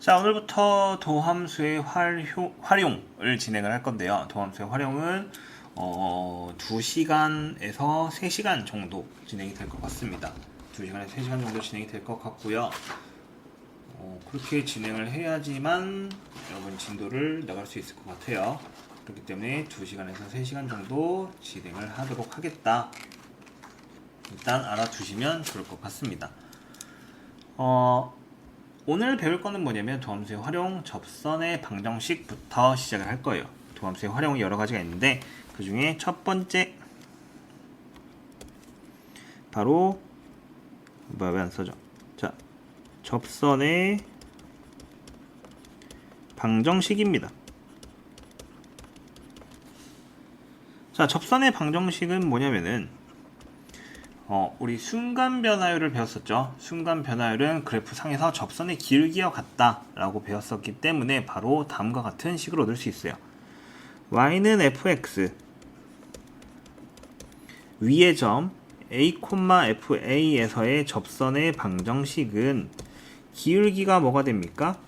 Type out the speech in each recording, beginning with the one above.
자, 오늘부터 도함수의 활용을 진행을 할 건데요. 도함수의 활용은 2시간에서 3시간 정도 진행이 될 것 같습니다. 2시간에서 3시간 정도 진행이 될 것 같고요. 그렇게 진행을 해야지만 여러분 진도를 나갈 수 있을 것 같아요. 그렇기 때문에 2시간에서 3시간 정도 진행을 하도록 하겠다. 일단 알아두시면 좋을 것 같습니다. 오늘 배울 거는 뭐냐면 도함수의 활용, 접선의 방정식부터 시작을 할 거예요. 도함수의 활용이 여러 가지가 있는데 그 중에 첫 번째 바로 왜 안 써져? 자, 접선의 방정식입니다. 자, 접선의 방정식은 뭐냐면은 우리 순간 변화율을 배웠었죠. 순간 변화율은 그래프 상에서 접선의 기울기와 같다 라고 배웠었기 때문에 바로 다음과 같은 식으로 얻을 수 있어요. y는 fx 위의 점 a, fa에서의 접선의 방정식은 기울기가 뭐가 됩니까?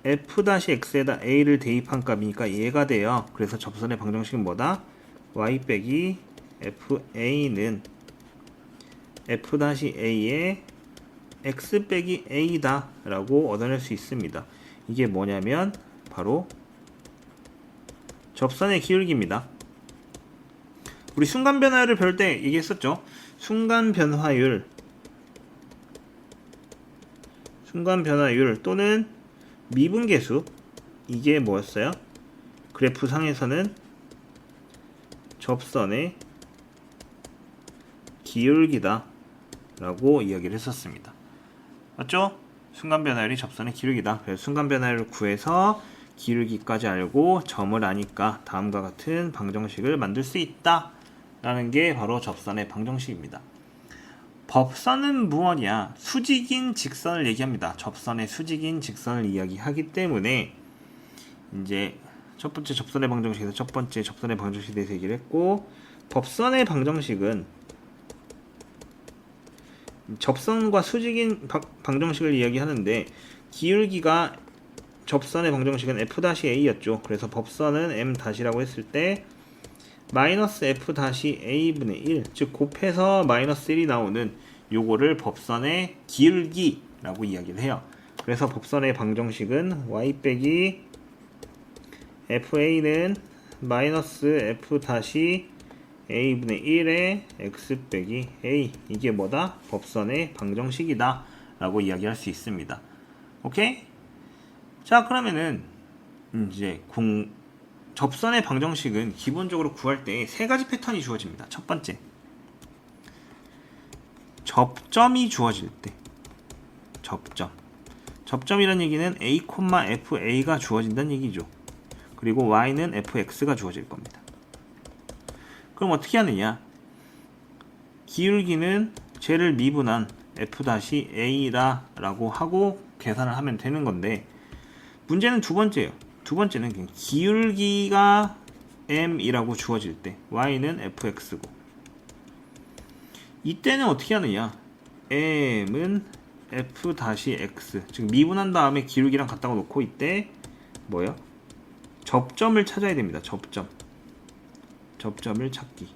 f-x에다 a를 대입한 값이니까 얘가 돼요. 그래서 접선의 방정식은 뭐다? y 빼기 fa는 f-a의 x 빼기 a다 라고 얻어낼 수 있습니다. 이게 뭐냐면 바로 접선의 기울기입니다. 우리 순간 변화율을 배울 때 얘기했었죠. 순간 변화율 또는 미분계수, 이게 뭐였어요? 그래프 상에서는 접선의 기울기다 라고 이야기를 했었습니다. 맞죠? 순간 변화율이 접선의 기울기다. 그래서 순간 변화율을 구해서 기울기까지 알고 점을 아니까 다음과 같은 방정식을 만들 수 있다 라는 게 바로 접선의 방정식입니다. 법선은 무엇이냐? 수직인 직선을 얘기합니다. 접선의 수직인 직선을 이야기하기 때문에 이제 첫 번째 접선의 방정식에서 첫 번째 접선의 방정식에 대해서 얘기를 했고, 법선의 방정식은 접선과 수직인 방정식을 이야기하는데 기울기가 접선의 방정식은 f-a였죠. 그래서 법선은 m-라고 했을 때 마이너스 f-a분의 1, 즉 곱해서 마이너스 1이 나오는 요거를 법선의 기울기라고 이야기를 해요. 그래서 법선의 방정식은 y 빼기 fa는 마이너스 f-a분의 1의 x 빼기 a, 이게 뭐다? 법선의 방정식이다 라고 이야기할 수 있습니다. 오케이? 자, 그러면은 이제 접선의 방정식은 기본적으로 구할 때 세 가지 패턴이 주어집니다. 첫 번째, 접점이 주어질 때, 접점이란 얘기는 a, fa가 주어진다는 얘기죠. 그리고 y는 fx가 주어질 겁니다. 그럼 어떻게 하느냐? 기울기는 쟤를 미분한 f-a다 라고 하고 계산을 하면 되는 건데, 문제는 두 번째예요. 두 번째는 그냥 기울기가 m이라고 주어질 때 y는 fx고, 이때는 어떻게 하느냐? m은 f-x, 즉 미분한 다음에 기울기랑 갖다가 놓고 이때 뭐예요? 접점을 찾아야 됩니다. 접점을 찾기.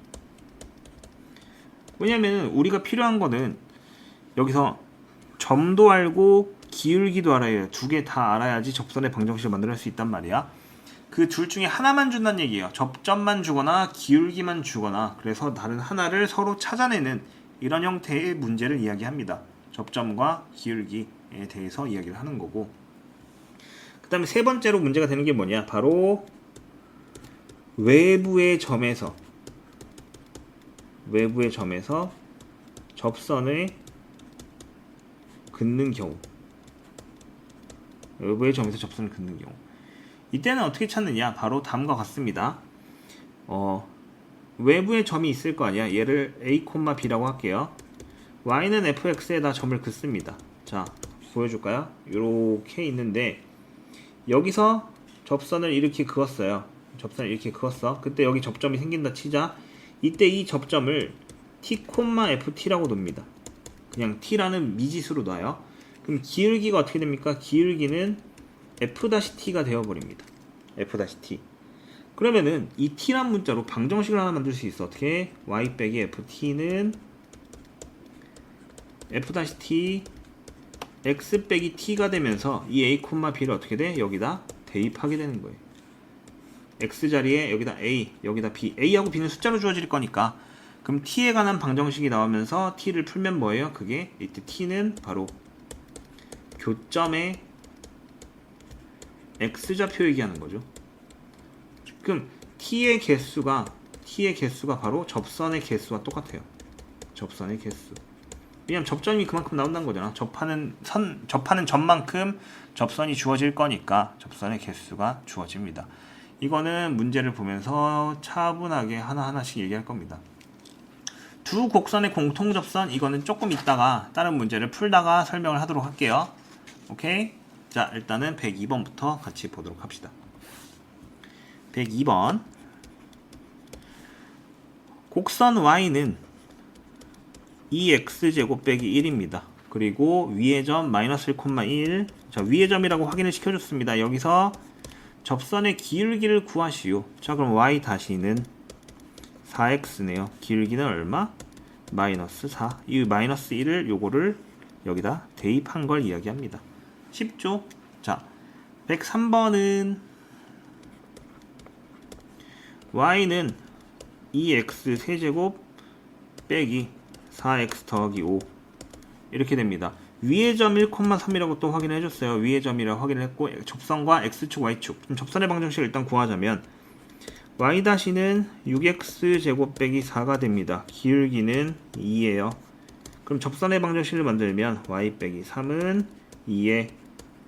왜냐면 우리가 필요한 거는 여기서 점도 알고 기울기도 알아야, 두 개 다 알아야지 접선의 방정식을 만들 수 있단 말이야. 그 둘 중에 하나만 준다는 얘기예요. 접점만 주거나 기울기만 주거나, 그래서 다른 하나를 서로 찾아내는 이런 형태의 문제를 이야기합니다. 접점과 기울기에 대해서 이야기를 하는 거고, 그 다음에 세 번째로 문제가 되는 게 뭐냐? 바로 외부의 점에서 접선을 긋는 경우, 외부의 점에서 접선을 긋는 경우, 이때는 어떻게 찾느냐? 바로 다음과 같습니다. 외부의 점이 있을 거 아니야. 얘를 a, b라고 할게요. y는 fx에다 점을 긋습니다. 자, 보여줄까요? 이렇게 있는데 여기서 접선을 이렇게 그었어요. 그때 여기 접점이 생긴다 치자. 이때 이 접점을 t, ft라고 놉니다. 그냥 t라는 미지수로 놔요. 그럼 기울기가 어떻게 됩니까? 기울기는 f-t가 되어버립니다. f-t. 그러면은 이 t란 문자로 방정식을 하나 만들 수 있어. 어떻게? y 빼기 ft는 f-t x 빼기 t가 되면서 이 a, b를 어떻게 돼? 여기다 대입하게 되는 거예요. x 자리에 여기다 a, 여기다 b. a하고 b는 숫자로 주어질 거니까. 그럼 t에 관한 방정식이 나오면서 t를 풀면 뭐예요? 그게 이때 t는 바로 교점의 x좌표 얘기하는 거죠. 그럼 t의 개수가 바로 접선의 개수와 똑같아요. 접선의 개수. 왜냐면 접점이 그만큼 나온다는 거잖아. 접하는 점만큼 접선이 주어질 거니까 접선의 개수가 주어집니다. 이거는 문제를 보면서 차분하게 하나하나씩 얘기할 겁니다. 두 곡선의 공통접선, 이거는 조금 있다가 다른 문제를 풀다가 설명을 하도록 할게요. 오케이? 자, 일단은 102번부터 같이 보도록 합시다. 102번. 곡선 y는 2x제곱 빼기 1입니다. 그리고 위의 점 마이너스 1,1. 자, 위의 점이라고 확인을 시켜줬습니다. 여기서 접선의 기울기를 구하시오. 자, 그럼 y 다시는 4x네요. 기울기는 얼마? 마이너스 4. 이 마이너스 1을 요거를 여기다 대입한 걸 이야기합니다. 쉽죠? 자, 103번은 y는 2x 세제곱 빼기 4x 더하기 5 이렇게 됩니다. 위의 점 1,3이라고 또 확인해 줬어요. 위의 점이라고 확인을 했고 접선과 x축, y축. 그럼 접선의 방정식을 일단 구하자면 y-는 6x 제곱 빼기 4가 됩니다. 기울기는 2예요. 그럼 접선의 방정식을 만들면 y 빼기 3은 2에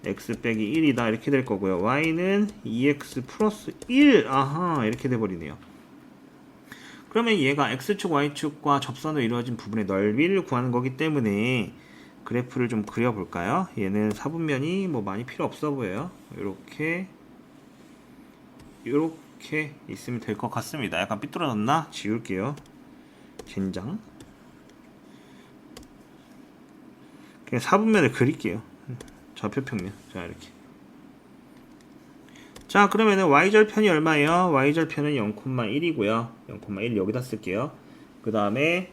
x 빼기 1이다 이렇게 될 거고요. y는 2x 플러스 1 아하 이렇게 돼버리네요. 그러면 얘가 x축, y축과 접선으로 이루어진 부분의 넓이를 구하는 거기 때문에 그래프를 좀 그려볼까요? 얘는 사분면이 뭐 많이 필요 없어 보여요. 요렇게 있으면 될 것 같습니다. 약간 삐뚤어졌나? 지울게요. 젠장. 그냥 사분면을 그릴게요. 좌표평면. 자, 이렇게. 자, 그러면은 y절편이 얼마예요? y절편은 0,1이고요. 0,1 여기다 쓸게요. 그 다음에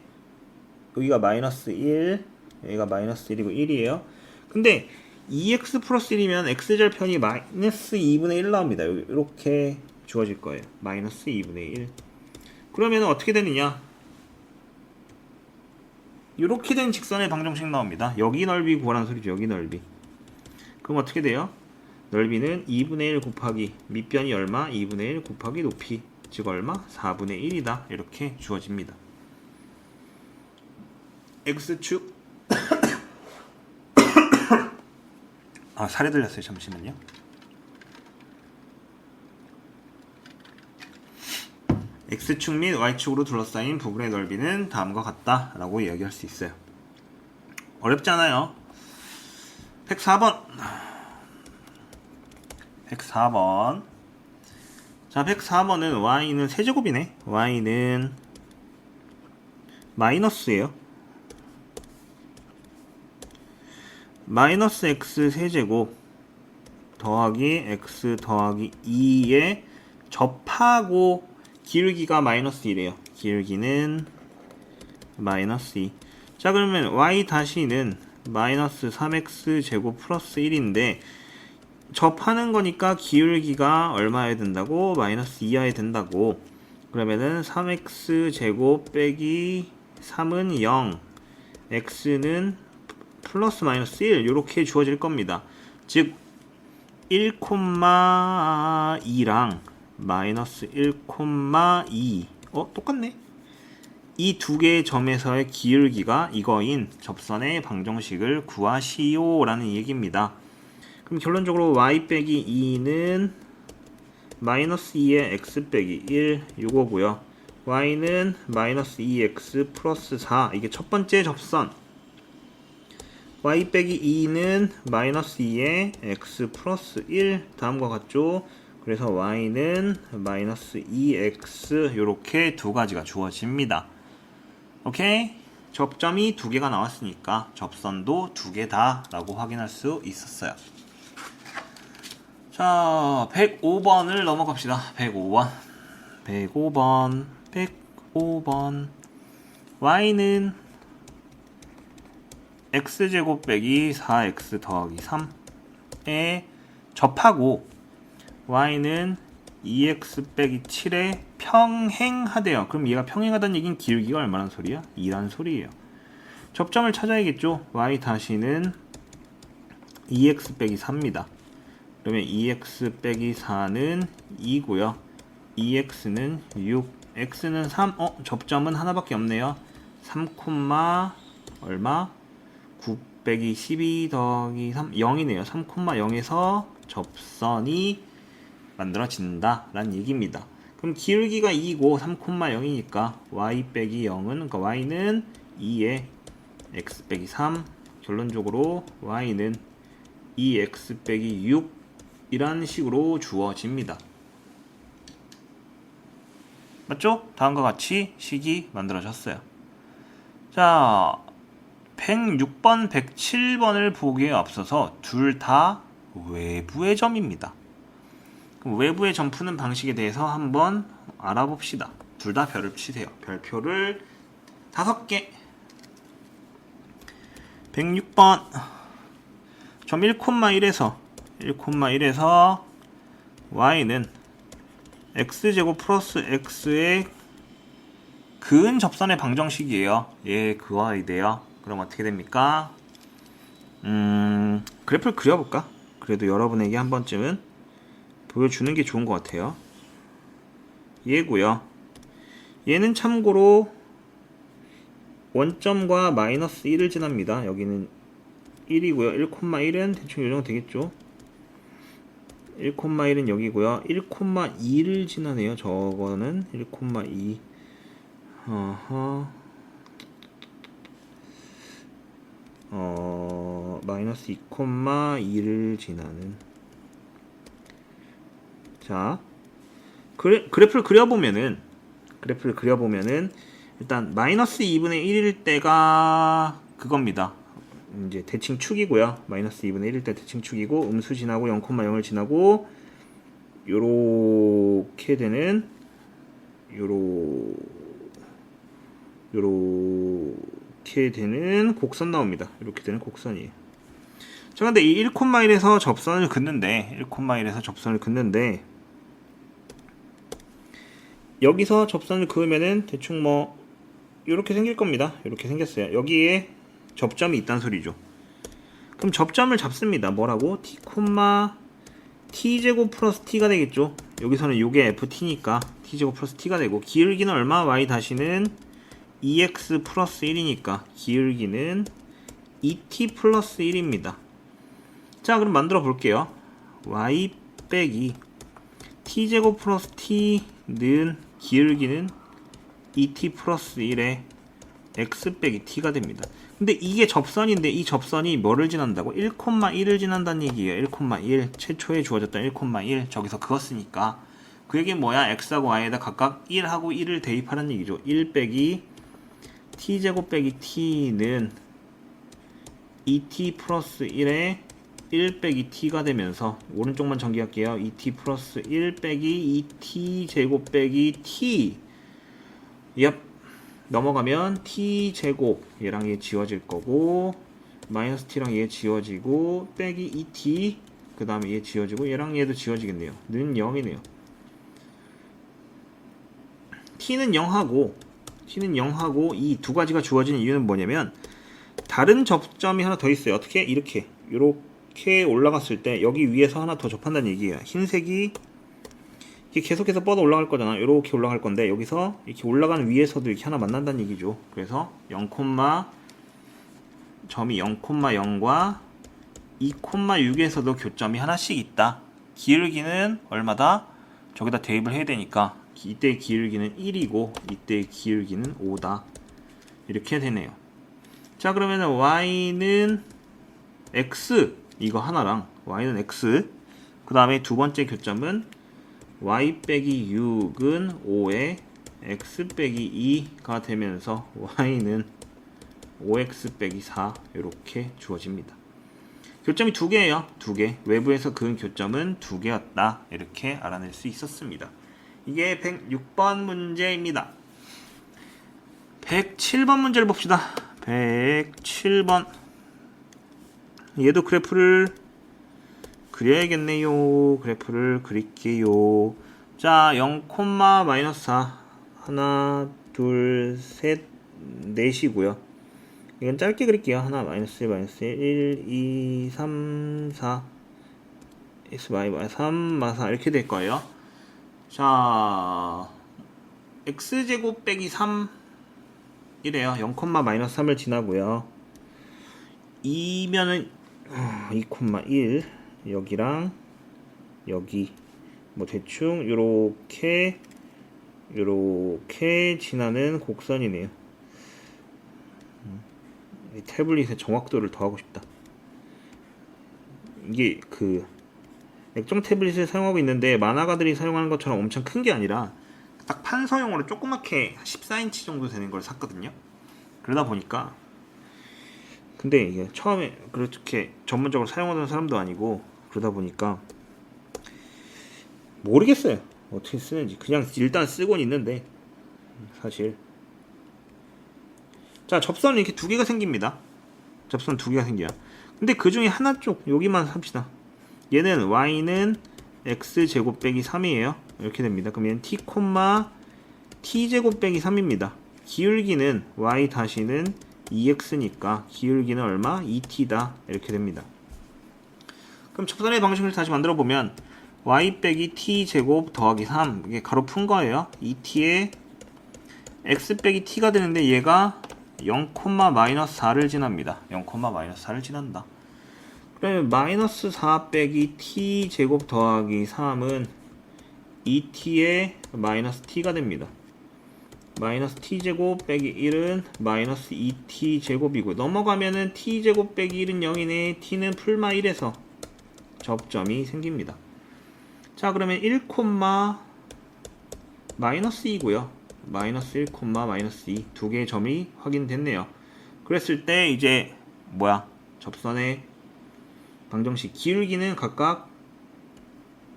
여기가 마이너스 1, 여기가 마이너스 1이고 1이에요. 근데 2x 플러스 1이면 x절편이 마이너스 2분의 1 나옵니다. 이렇게 주어질 거예요. 마이너스 2분의 1. 그러면 어떻게 되느냐? 이렇게 된 직선의 방정식 나옵니다. 여기 넓이 구하라는 소리죠. 여기 넓이. 그럼 어떻게 돼요? 넓이는 2분의 1 곱하기 밑변이 얼마? 2분의 1 곱하기 높이. 즉 얼마? 4분의 1이다. 이렇게 주어집니다. x축 아, 살에 들렸어요. 잠시만요. x축 및 y축으로 둘러싸인 부분의 넓이는 다음과 같다 라고 이야기할 수 있어요. 어렵지 않아요. 104번. 자, 104번은 y는 세제곱이네. y는 마이너스예요. 마이너스 x 세제곱 더하기 x 더하기 2에 접하고 기울기가 마이너스 1이에요. 기울기는 마이너스 2. 자, 그러면 y 다시는 마이너스 3x 제곱 플러스 1인데 접하는 거니까 기울기가 얼마여야 된다고? 마이너스 2여야 된다고. 그러면은 3x 제곱 빼기 3은 0, x는 플러스 마이너스 1 이렇게 주어질 겁니다. 즉 1,2랑 마이너스 1,2 똑같네. 이 두 개의 점에서의 기울기가 이거인 접선의 방정식을 구하시오 라는 얘기입니다. 그럼 결론적으로 y 빼기 2는 마이너스 2의 x 빼기 1 이거고요. y는 마이너스 2x 플러스 4 이게 첫 번째 접선. y 빼기 2는 마이너스 2의 x 플러스 1 다음과 같죠. 그래서 y는 마이너스 2x 요렇게 두 가지가 주어집니다. 오케이? 접점이 두 개가 나왔으니까 접선도 두 개다 라고 확인할 수 있었어요. 자, 105번을 넘어갑시다. 105번. 105번. y는 x제곱 빼기 4x 더하기 3에 접하고 y는 2x 빼기 7에 평행하대요. 그럼 얘가 평행하다는 얘기는 기울기가 얼마란 소리야? 2란 소리예요. 접점을 찾아야겠죠. y 다시는 2x 빼기 4입니다. 그러면 2x 빼기 4는 2고요. 2x는 6, x는 3. 접점은 하나밖에 없네요. 3, 얼마? 9 빼기 12 더하기 3, 0이네요. 3, 0에서 접선이 만들어진다 라는 얘기입니다. 그럼 기울기가 2고 3, 0이니까 y 빼기 0은, 그러니까 y는 2에 x 빼기 3, 결론적으로 y는 2x 빼기 6 이란 식으로 주어집니다. 맞죠? 다음과 같이 식이 만들어졌어요. 자, 106번, 107번을 보기에 앞서서 둘 다 외부의 점입니다. 그럼 외부의 점 푸는 방식에 대해서 한번 알아봅시다. 둘 다 별을 치세요. 별표를 5개. 106번 점 1,1에서 y는 x제곱 플러스 x의 근 접선의 방정식이에요. 얘 그어야 돼요. 그럼 어떻게 됩니까? 그래프를 그려볼까? 그래도 여러분에게 한 번쯤은 보여주는 게 좋은 것 같아요. 얘고요. 얘는 참고로 원점과 마이너스 1을 지납니다. 여기는 1이고요. 1,1은 대충 이 정도 되겠죠. 1,1은 여기고요. 1,2를 지나네요. 저거는 1,2. 마이너스 2,2를 지나는. 자, 그래프를 그려보면은 일단 마이너스 2분의 1일 때가 그겁니다. 이제 대칭축이고요. 마이너스 2분의 1일 때 대칭축이고, 음수 지나고 0,0을 지나고 요렇게 되는 요렇게 되는 곡선 나옵니다. 이렇게 되는 곡선이에요. 자, 근데 이 1,1에서 접선을 긋는데 여기서 접선을 그으면은 대충 뭐 이렇게 생길 겁니다. 이렇게 생겼어요. 여기에 접점이 있단 소리죠. 그럼 접점을 잡습니다. 뭐라고? t제곱 플러스 t가 되겠죠. 여기서는 요게 ft니까 t제곱 플러스 t가 되고, 기울기는 얼마? y 다시는 2x 플러스 1이니까 기울기는 2t 플러스 1입니다. 자, 그럼 만들어 볼게요. y 빼기 t제곱 플러스 t는 기울기는 2t 플러스 1에 x 빼기 t가 됩니다. 근데 이게 접선인데 이 접선이 뭐를 지난다고? 1,1을 지난다는 얘기예요. 1,1 최초에 주어졌던 1,1 저기서 그었으니까 그게 뭐야? x하고 y에다 각각 1하고 1을 대입하라는 얘기죠. 1 빼기 t제곱 빼기 t는 2t 플러스 1에 1 빼기 t가 되면서 오른쪽만 전개할게요. 2t 플러스 1 빼기 2t 제곱 빼기 t. 넘어가면 t제곱 얘랑 얘 지워질 거고, 마이너스 t랑 얘 지워지고, 빼기 2t 그 다음에 얘 지워지고, 얘랑 얘도 지워지겠네요. 는 0이네요. t는 0하고 이 두 가지가 주어진 이유는 뭐냐면, 다른 접점이 하나 더 있어요. 어떻게? 이렇게 올라갔을 때 여기 위에서 하나 더 접한다는 얘기예요. 흰색이 계속해서 뻗어 올라갈 거잖아. 이렇게 올라갈 건데, 여기서 이렇게 올라가는 위에서도 이렇게 하나 만난다는 얘기죠. 그래서 점이 0,0과 2,6에서도 교점이 하나씩 있다. 기울기는 얼마다? 저기다 대입을 해야 되니까 이때의 기울기는 1이고 이때의 기울기는 5다. 이렇게 되네요. 자, 그러면은 y는 x, 이거 하나랑 y는 x, 그 다음에 두 번째 교점은 y 빼기 6은 5에 x 빼기 2가 되면서 y는 5x 빼기 4 이렇게 주어집니다. 교점이 두 개예요. 두 개. 외부에서 그은 교점은 두 개였다. 이렇게 알아낼 수 있었습니다. 이게 106번 문제입니다. 107번 문제를 봅시다. 107번. 얘도 그래프를 그려야겠네요. 그래프를 그릴게요. 자, 0,-4 하나, 둘, 셋, 넷이고요. 이건 짧게 그릴게요. 하나, 마이너스 1, 2, 3, 4 S, Y, 3, 4 이렇게 될 거예요. 자, X제곱 빼기 3 이래요. 0,-3을 지나고요. 2면은 2,1 여기랑 여기 뭐 대충 요렇게 지나는 곡선이네요. 이 태블릿의 정확도를 더하고 싶다. 이게 그 액정 태블릿을 사용하고 있는데 만화가들이 사용하는 것처럼 엄청 큰 게 아니라 딱 판서용으로 조그맣게 14인치 정도 되는 걸 샀거든요. 그러다 보니까 근데 이게 처음에 그렇게 전문적으로 사용하는 사람도 아니고 그러다 보니까 모르겠어요. 어떻게 쓰는지. 그냥 일단 쓰곤 있는데 사실. 자, 접선은 이렇게 두 개가 생깁니다. 접선 두 개가 생겨요. 근데 그 중에 하나 쪽 여기만 삽시다. 얘는 y는 x제곱 빼기 3이에요. 이렇게 됩니다. 그럼 얘는 t제곱 빼기 3입니다. 기울기는 y 다시는 2x니까 기울기는 얼마? 2t다. 이렇게 됩니다. 그럼 접선의 방식을 다시 만들어 보면 y 빼기 t제곱 더하기 3 이게 가로 푼 거예요. 2t에 x 빼기 t가 되는데 얘가 0,-4를 지납니다. 0,-4를 지난다. 그러면 마이너스 4 빼기 t제곱 더하기 3은 2t에 마이너스 t가 됩니다. 마이너스 t제곱 빼기 1은 마이너스 2t제곱이고 넘어가면은 t제곱 빼기 1은 0이네. t는 풀마 1에서 접점이 생깁니다. 자, 그러면 1, 마이너스 2고요. 마이너스 1, 마이너스 2 두 개의 점이 확인됐네요. 그랬을 때 이제 뭐야? 접선의 방정식 기울기는 각각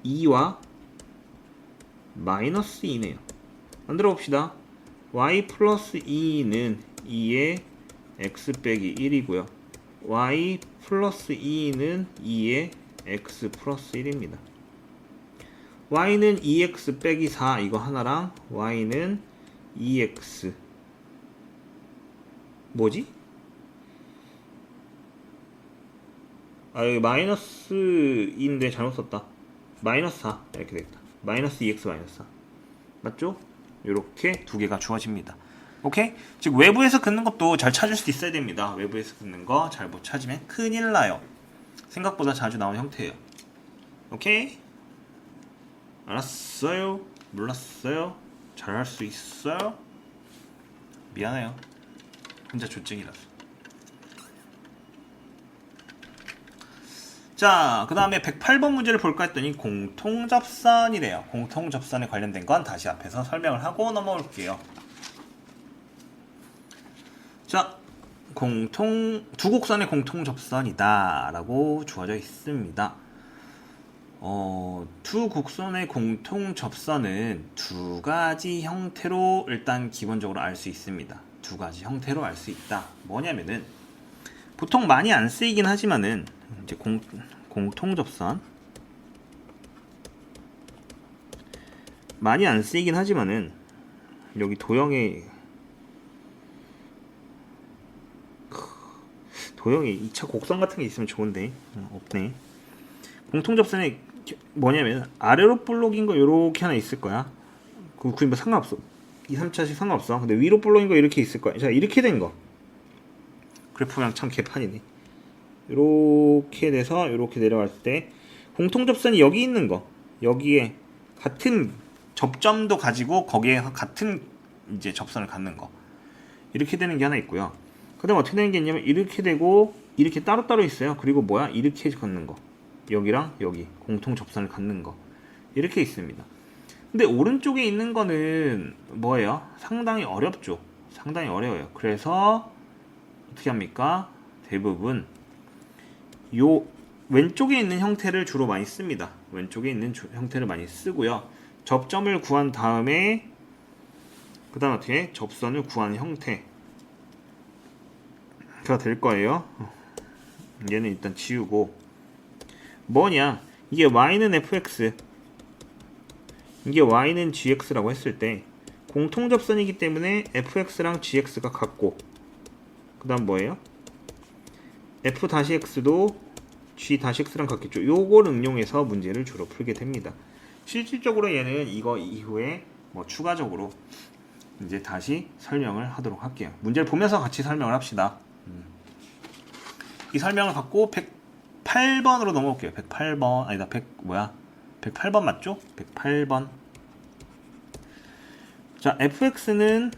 2와 마이너스 2네요. 만들어 봅시다. y 플러스 2는 2의 x 빼기 1이고요. y 플러스 2는 2의 x 플러스 1입니다. y는 2x 빼기 4 이거 하나랑 y는 2x 뭐지? 아, 여기 마이너스 2인데 잘못 썼다. 마이너스 4 이렇게 되겠다. 마이너스 2x 마이너스 4 맞죠? 이렇게 두 개가 주어집니다. 오케이? 즉 외부에서 긋는 것도 잘 찾을 수 있어야 됩니다. 외부에서 긋는 거 잘 못 찾으면 큰일 나요. 생각보다 자주 나오는 형태예요. 오케이? 알았어요? 몰랐어요? 잘할 수 있어요? 미안해요. 혼자 조증이라서. 자, 그 다음에 108번 문제를 볼까 했더니 공통접선이래요. 공통접선에 관련된 건 다시 앞에서 설명을 하고 넘어올게요. 자, 두 곡선의 공통접선이다 라고 주어져 있습니다. 두 곡선의 공통접선은 두 가지 형태로 일단 기본적으로 알 수 있습니다. 두 가지 형태로 알 수 있다. 뭐냐면은 보통 많이 안 쓰이긴 하지만은 이제 공통접선 많이 안 쓰이긴 하지만은 여기 도형에 2차 곡선 같은 게 있으면 좋은데 없네. 공통접선에 뭐냐면 아래로 볼록인 거 요렇게 하나 있을 거야. 그거 뭐 상관없어. 2, 3차씩 상관없어. 근데 위로 볼록인 거 이렇게 있을 거야. 자, 이렇게 된 거. 그래프랑 참 개판이네. 이렇게 돼서 이렇게 내려갔을 때 공통접선이 여기 있는 거, 여기에 같은 접점도 가지고 거기에 같은 이제 접선을 갖는 거, 이렇게 되는 게 하나 있고요. 그다음 어떻게 되는 게 있냐면 이렇게 되고 이렇게 따로따로 있어요. 그리고 뭐야? 이렇게 갖는 거, 여기랑 여기 공통접선을 갖는 거, 이렇게 있습니다. 근데 오른쪽에 있는 거는 뭐예요? 상당히 어렵죠. 상당히 어려워요. 그래서 어떻게 합니까? 대부분 요 왼쪽에 있는 형태를 주로 많이 씁니다. 왼쪽에 있는 형태를 많이 쓰고요. 접점을 구한 다음에 그 다음 어떻게 접선을 구한 형태가 될 거예요. 얘는 일단 지우고 뭐냐, 이게 y는 fx, 이게 y는 gx라고 했을 때 공통접선이기 때문에 fx랑 gx가 같고, 그 다음 뭐예요? f-x도 g-x랑 같겠죠. 요걸 응용해서 문제를 주로 풀게 됩니다. 실질적으로 얘는 이거 이후에 뭐 추가적으로 이제 다시 설명을 하도록 할게요. 문제를 보면서 같이 설명을 합시다. 이 설명을 갖고 108번으로 넘어올게요. 108번 아니다 108번 맞죠? 108번. 자, fx는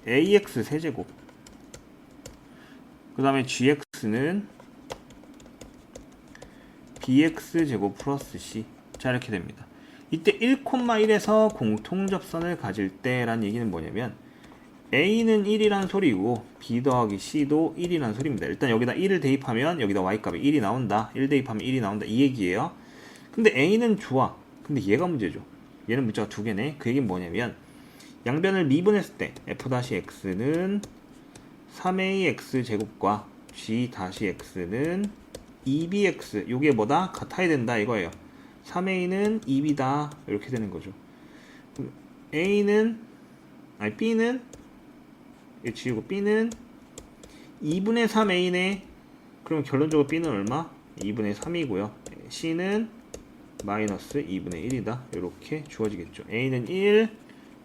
ax 세제곱, 그 다음에 gx는 bx 제곱 플러스 c. 자, 이렇게 됩니다. 이때 1,1에서 공통접선을 가질 때란 얘기는 뭐냐면 a는 1이란 소리고 b 더하기 c도 1이란 소리입니다. 일단 여기다 1을 대입하면 여기다 y값이 1이 나온다. 1 대입하면 1이 나온다. 이 얘기예요. 근데 a는 좋아. 근데 얘가 문제죠. 얘는 문자가 두 개네. 그 얘기는 뭐냐면 양변을 미분했을 때 f-x는 3ax 제곱과 g-x는 2bx, 요게 뭐다? 같아야 된다 이거예요. 3a는 2b다 이렇게 되는 거죠. b는 지우고 b는 2분의 3a네. 그럼 결론적으로 b는 얼마? 2분의 3이고요. c는 마이너스 2분의 1이다. 이렇게 주어지겠죠. a는 1,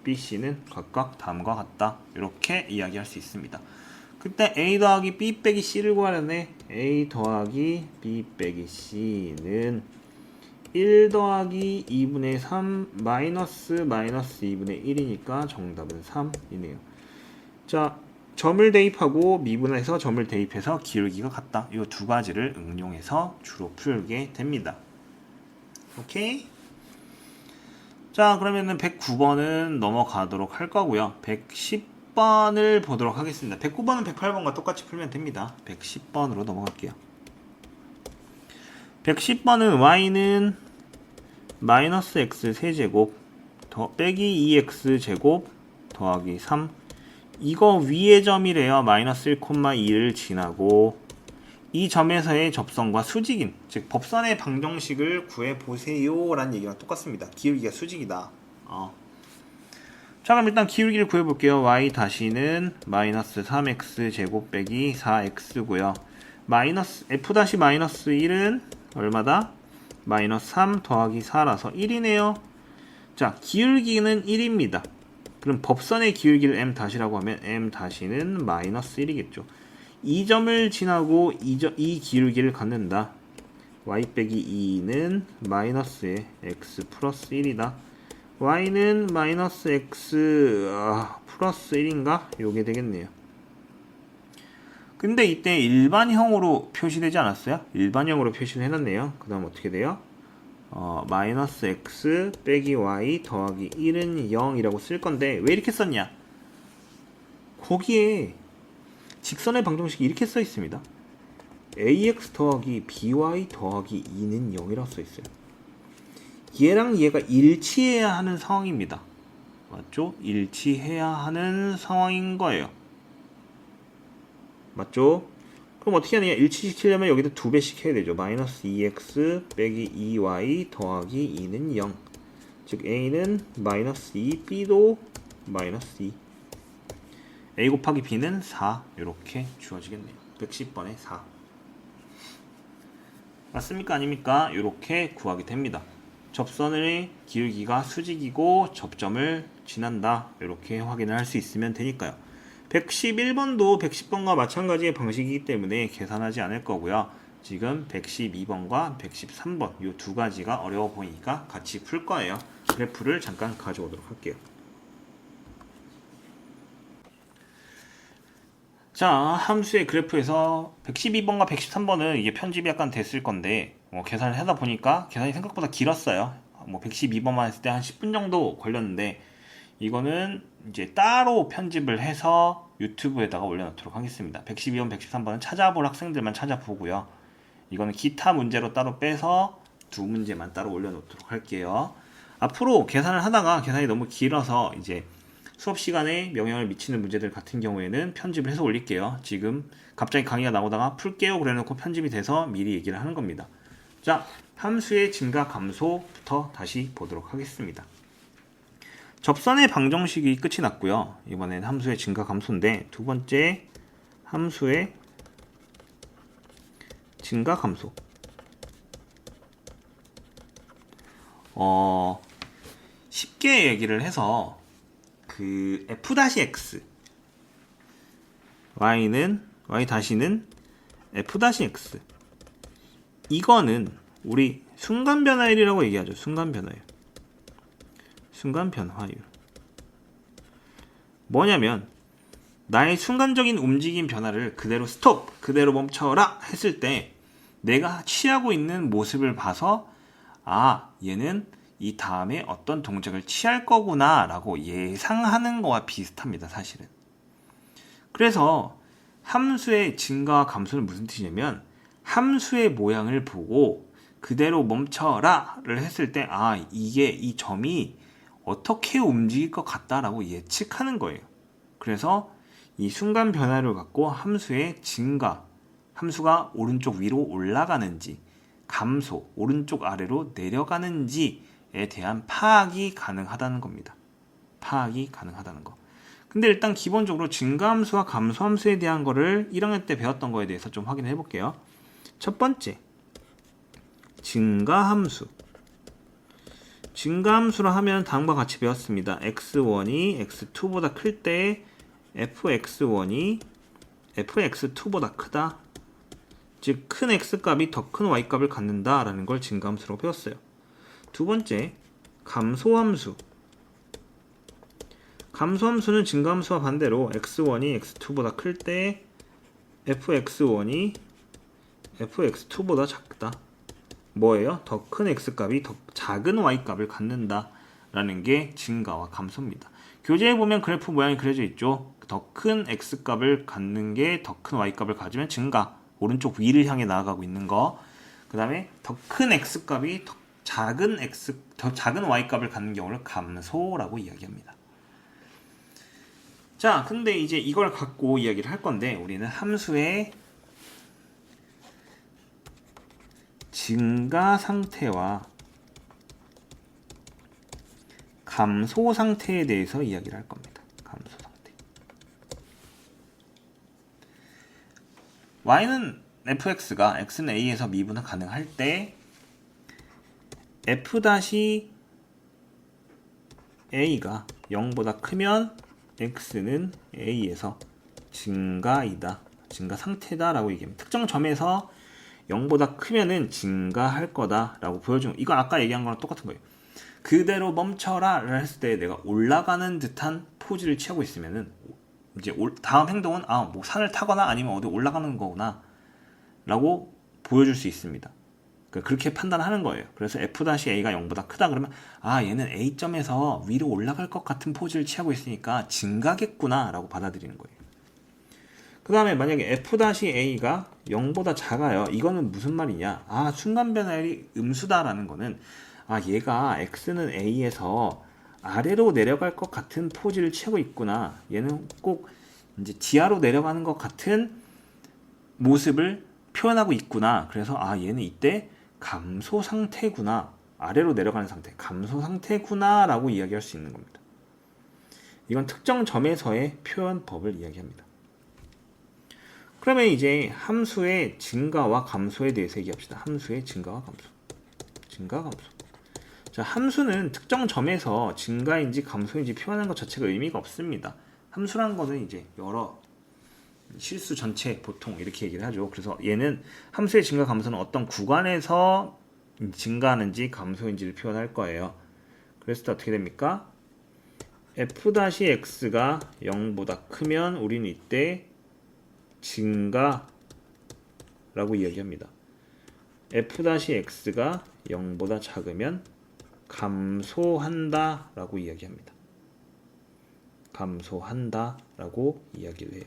bc는 각각 다음과 같다. 이렇게 이야기할 수 있습니다. 그때 a 더하기 b 빼기 c를 구하려네. a 더하기 b 빼기 c는 1 더하기 2분의 3 마이너스 2분의 1이니까 정답은 3이네요. 자, 점을 대입하고 미분해서 점을 대입해서 기울기가 같다. 이 두 가지를 응용해서 주로 풀게 됩니다. 오케이? 자, 그러면은 109번은 넘어가도록 할 거고요. 110번을 보도록 하겠습니다. 109번은 108번과 똑같이 풀면 됩니다. 110번으로 넘어갈게요. 110번은 y는 마이너스 x 세제곱 빼기 2x 제곱 더하기 3. 이거 위의 점이래요. 마이너스 1,2를 지나고 이 점에서의 접선과 수직인, 즉 법선의 방정식을 구해보세요 라는 얘기랑 똑같습니다. 기울기가 수직이다. 자, 그럼 일단 기울기를 구해볼게요. y 다시는 마이너스 3x 제곱 빼기 4x고요. 마이너스 f-1은 얼마다? 마이너스 3 더하기 4라서 1이네요. 자, 기울기는 1입니다. 그럼 법선의 기울기를 m-라고 하면 m-는 마이너스 1이겠죠. 이 점을 지나고 이 기울기를 갖는다. y 빼기 2는 마이너스의 x 플러스 1이다. y는 마이너스 x 플러스 1인가? 요게 되겠네요. 근데 이때 일반형으로 표시되지 않았어요? 일반형으로 표시를 해놨네요. 그 다음 어떻게 돼요? 마이너스 x 빼기 y 더하기 1은 0이라고 쓸 건데 왜 이렇게 썼냐? 거기에 직선의 방정식이 이렇게 써 있습니다. ax 더하기 by 더하기 2는 0이라고 써 있어요. 얘랑 얘가 일치해야 하는 상황입니다. 맞죠? 일치해야 하는 상황인 거예요. 맞죠? 그럼 어떻게 하느냐? 일치시키려면 여기다 2배씩 해야 되죠. 마이너스 2x 빼기 2y 더하기 2는 0. 즉 a는 마이너스 2, b도 마이너스 2. a 곱하기 b는 4. 이렇게 주어지겠네요. 110번에 4. 맞습니까? 아닙니까? 이렇게 구하게 됩니다. 접선의 기울기가 수직이고 접점을 지난다. 이렇게 확인을 할 수 있으면 되니까요. 111번도 110번과 마찬가지의 방식이기 때문에 계산하지 않을 거고요. 지금 112번과 113번 이 두 가지가 어려워 보이니까 같이 풀 거예요. 그래프를 잠깐 가져오도록 할게요. 자, 함수의 그래프에서 112번과 113번은 이게 편집이 약간 됐을 건데 계산을 하다 보니까 계산이 생각보다 길었어요. 112번만 했을 때 한 10분 정도 걸렸는데 이거는 이제 따로 편집을 해서 유튜브에다가 올려놓도록 하겠습니다. 112번, 113번은 찾아볼 학생들만 찾아보고요. 이거는 기타 문제로 따로 빼서 두 문제만 따로 올려놓도록 할게요. 앞으로 계산을 하다가 계산이 너무 길어서 이제 수업 시간에 영향을 미치는 문제들 같은 경우에는 편집을 해서 올릴게요. 지금 갑자기 강의가 나오다가 풀게요 그래놓고 편집이 돼서 미리 얘기를 하는 겁니다. 자, 함수의 증가 감소부터 다시 보도록 하겠습니다. 접선의 방정식이 끝이 났고요. 이번엔 함수의 증가 감소인데 두 번째 함수의 증가 감소. 쉽게 얘기를 해서 그 f-x y-는 f-x 이거는 우리 순간 변화율이라고 얘기하죠. 순간 변화율. 순간 변화율. 뭐냐면 나의 순간적인 움직임 변화를 그대로 스톱, 그대로 멈춰라 했을 때 내가 취하고 있는 모습을 봐서 아, 얘는 이 다음에 어떤 동작을 취할 거구나 라고 예상하는 거와 비슷합니다, 사실은. 그래서 함수의 증가와 감소는 무슨 뜻이냐면 함수의 모양을 보고 그대로 멈춰라를 했을 때 아, 이 점이 어떻게 움직일 것 같다라고 예측하는 거예요. 그래서 이 순간 변화를 갖고 함수의 증가, 함수가 오른쪽 위로 올라가는지 감소, 오른쪽 아래로 내려가는지에 대한 파악이 가능하다는 겁니다. 파악이 가능하다는 거. 근데 일단 기본적으로 증가함수와 감소함수에 대한 거를 1학년 때 배웠던 거에 대해서 좀 확인해 볼게요. 첫 번째, 증가함수. 증가함수라 하면 다음과 같이 배웠습니다. x1이 x2보다 클 때 fx1이 fx2보다 크다. 즉 큰 x값이 더 큰 y값을 갖는다 라는 걸 증가함수로 배웠어요. 두 번째, 감소함수. 감소함수는 증가함수와 반대로 x1이 x2보다 클 때 fx1이 fx2보다 작다. 뭐예요? 더 큰 x값이 더 작은 y값을 갖는다 라는 게 증가와 감소입니다. 교재에 보면 그래프 모양이 그려져 있죠. 더 큰 x값을 갖는 게 더 큰 y값을 가지면 증가, 오른쪽 위를 향해 나아가고 있는 거. 그 다음에 더 큰 x값이 더 작은 y값을 갖는 경우를 감소라고 이야기합니다. 자, 근데 이제 이걸 갖고 이야기를 할 건데 우리는 함수의 증가 상태와 감소 상태에 대해서 이야기를 할 겁니다. 감소 상태. y는 fx가 x는 a에서 미분이 가능할 때 f-a가 0보다 크면 x는 a에서 증가이다. 증가 상태다 라고 얘기합니다. 특정 점에서 0보다 크면은 증가할 거다 라고 보여주는 이건 아까 얘기한 거랑 똑같은 거예요. 그대로 멈춰라 를 했을 때 내가 올라가는 듯한 포즈를 취하고 있으면은 이제 다음 행동은 뭐 산을 타거나 아니면 어디 올라가는 거구나 라고 보여줄 수 있습니다. 그렇게 판단하는 거예요. 그래서 f-a가 0보다 크다 그러면 얘는 a점에서 위로 올라갈 것 같은 포즈를 취하고 있으니까 증가겠구나 라고 받아들이는 거예요. 그 다음에 만약에 f-a가 0보다 작아요. 이거는 무슨 말이냐? 순간 변화율이 음수다라는 거는 얘가 x는 a에서 아래로 내려갈 것 같은 포즈를 취하고 있구나. 얘는 꼭 이제 지하로 내려가는 것 같은 모습을 표현하고 있구나. 그래서 얘는 이때 감소 상태구나. 아래로 내려가는 상태, 감소 상태구나 라고 이야기할 수 있는 겁니다. 이건 특정 점에서의 표현법을 이야기합니다. 그러면 이제 함수의 증가와 감소에 대해서 얘기합시다. 함수의 증가와 감소. 증가, 감소. 자, 함수는 특정 점에서 증가인지 감소인지 표현하는 것 자체가 의미가 없습니다. 함수라는 거는 이제 여러 실수 전체 보통 이렇게 얘기를 하죠. 그래서 얘는 함수의 증가 감소는 어떤 구간에서 증가하는지 감소인지를 표현할 거예요. 그랬을 때 어떻게 됩니까? f-x가 0보다 크면 우리는 이때 증가라고 이야기합니다. f-x가 0보다 작으면 감소한다 라고 이야기합니다. 감소한다 라고 이야기를 해요.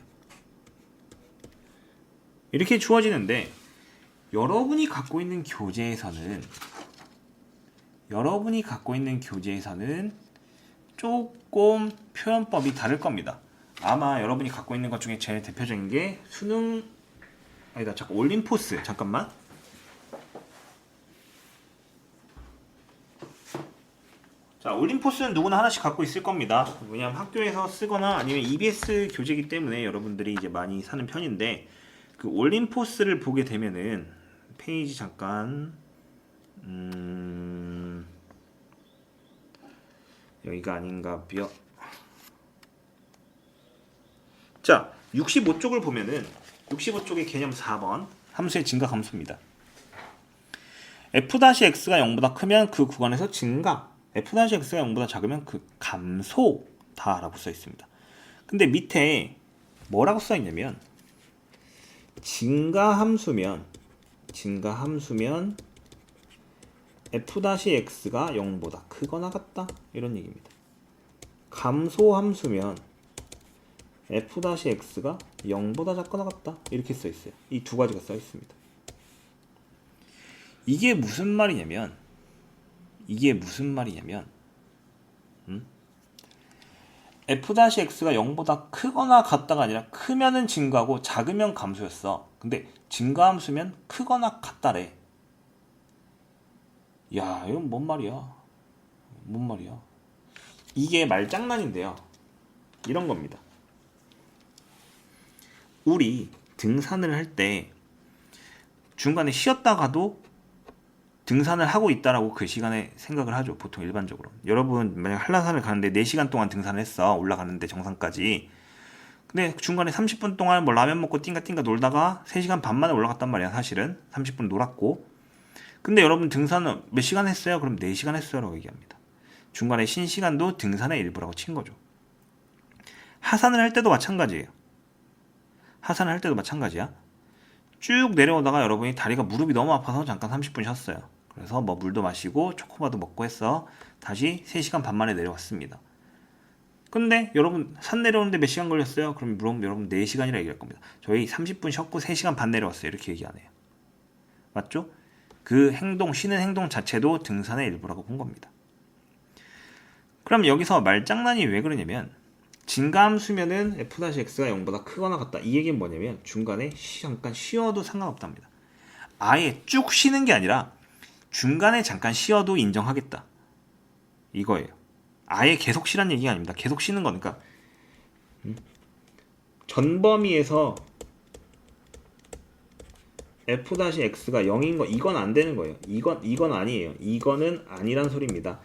이렇게 주어지는데 여러분이 갖고 있는 교재에서는 조금 표현법이 다를 겁니다. 아마 여러분이 갖고 있는 것 중에 제일 대표적인 게 올림포스. 잠깐만. 자, 올림포스는 누구나 하나씩 갖고 있을 겁니다. 왜냐하면 학교에서 쓰거나 아니면 EBS 교재이기 때문에 여러분들이 이제 많이 사는 편인데, 그 올림포스를 보게 되면은 페이지 잠깐 여기가 아닌가요? 자, 65쪽을 보면은 65쪽의 개념 4번 함수의 증가 감소입니다. f-x가 0보다 크면 그 구간에서 증가, f-x가 0보다 작으면 그 감소다 라고 써 있습니다. 근데 밑에 뭐라고 써 있냐면 증가 함수면 f-x가 0보다 크거나 같다 이런 얘기입니다. 감소 함수면 f-x가 0보다 작거나 같다 이렇게 써 있어요. 이 두 가지가 써 있습니다. 이게 무슨 말이냐면 f-x가 0보다 크거나 같다가 아니라 크면은 증가하고 작으면 감소였어. 근데 증가함수면 크거나 같다래. 야, 이건 뭔 말이야? 이게 말장난인데요. 이런 겁니다. 우리 등산을 할 때 중간에 쉬었다가도 등산을 하고 있다라고 그 시간에 생각을 하죠. 보통 일반적으로. 여러분 만약 한라산을 가는데 4시간 동안 등산을 했어. 올라가는데 정상까지. 근데 중간에 30분 동안 뭐 라면 먹고 띵가띵가 놀다가 3시간 반 만에 올라갔단 말이야. 사실은 30분 놀았고. 근데 여러분 등산은 몇 시간 했어요? 그럼 4시간 했어요 라고 얘기합니다. 중간에 쉰 시간도 등산의 일부라고 친 거죠. 하산을 할 때도 마찬가지예요. 쭉 내려오다가 여러분이 다리가 무릎이 너무 아파서 잠깐 30분 쉬었어요. 그래서 뭐 물도 마시고 초코바도 먹고 해서 다시 3시간 반 만에 내려왔습니다. 근데 여러분 산 내려오는데 몇 시간 걸렸어요? 그럼 여러분 4시간이라 얘기할 겁니다. 저희 30분 쉬었고 3시간 반 내려왔어요. 이렇게 얘기 안 해요. 맞죠? 그 쉬는 행동 자체도 등산의 일부라고 본 겁니다. 그럼 여기서 말장난이 왜 그러냐면 증가함수면은 f-x가 0보다 크거나 같다. 이 얘기는 뭐냐면 중간에 잠깐 쉬어도 상관없답니다. 아예 쭉 쉬는 게 아니라 중간에 잠깐 쉬어도 인정하겠다. 이거예요. 아예 계속 쉬란 얘기가 아닙니다. 계속 쉬는 거니까 전 범위에서 f-x가 0인 거 이건 안 되는 거예요. 이건 아니에요. 이거는 아니란 소리입니다.